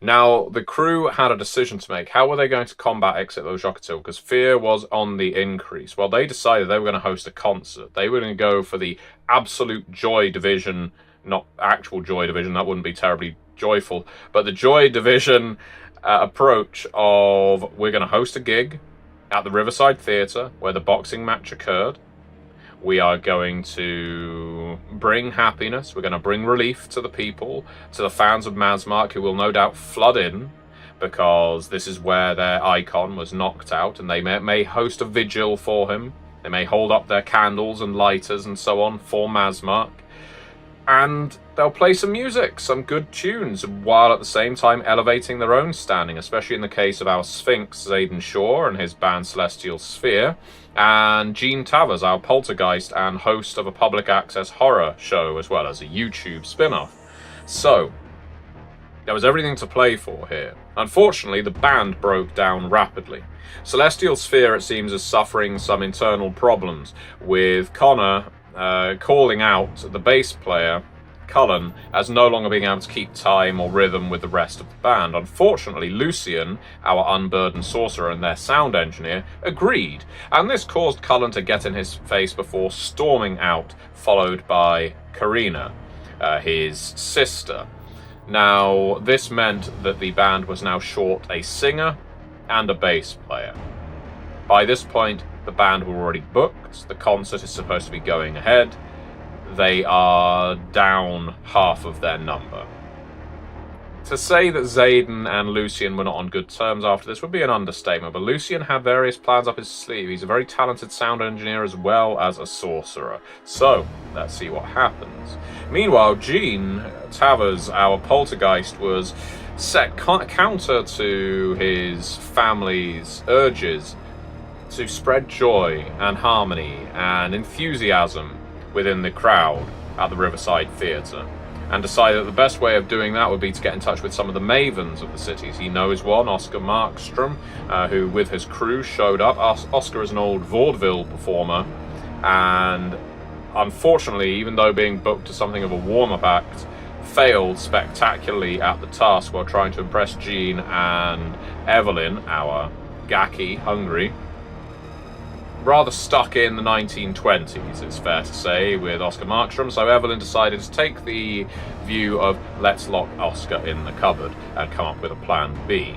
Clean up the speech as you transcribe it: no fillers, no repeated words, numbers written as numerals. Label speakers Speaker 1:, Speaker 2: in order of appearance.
Speaker 1: Now, the crew had a decision to make. How were they going to combat Exit Le Jocatil? Because fear was on the increase. Well, they decided they were going to host a concert. They were going to go for the absolute joy division, not actual joy division, that wouldn't be terribly joyful, but the joy division approach of, we're going to host a gig at the Riverside Theatre where the boxing match occurred. We are going to bring happiness. We're going to bring relief to the people, to the fans of Masmark, who will no doubt flood in because this is where their icon was knocked out, and they may host a vigil for him. They may hold up their candles and lighters and so on for Masmark. And they'll play some music, some good tunes, while at the same time elevating their own standing, especially in the case of our Sphinx, Zayden Shaw, and his band Celestial Sphere, and Gene Tavers, our poltergeist and host of a public access horror show, as well as a YouTube spin-off. So, there was everything to play for here. Unfortunately, the band broke down rapidly. Celestial Sphere, it seems, is suffering some internal problems, with Connor calling out the bass player, Cullen, as no longer being able to keep time or rhythm with the rest of the band. Unfortunately, Lucian, our unburdened sorcerer and their sound engineer, agreed, and this caused Cullen to get in his face before storming out, followed by Karina, his sister. Now, this meant that the band was now short a singer and a bass player. By this point, the band were already booked, the concert is supposed to be going ahead, they are down half of their number. To say that Zayden and Lucian were not on good terms after this would be an understatement, but Lucian had various plans up his sleeve. He's a very talented sound engineer as well as a sorcerer. So, let's see what happens. Meanwhile, Gene Tavers, our poltergeist, was set counter to his family's urges to spread joy and harmony and enthusiasm within the crowd at the Riverside Theatre, and decided that the best way of doing that would be to get in touch with some of the mavens of the cities. He knows one, Oscar Markstrom, who with his crew showed up. Oscar is an old vaudeville performer, and unfortunately, even though being booked to something of a warm-up act, failed spectacularly at the task while trying to impress Jean and Evelyn, our Gaki, Hungry. Rather stuck in the 1920s, it's fair to say, with Oscar Markstrom, so Evelyn decided to take the view of let's lock Oscar in the cupboard and come up with a plan B.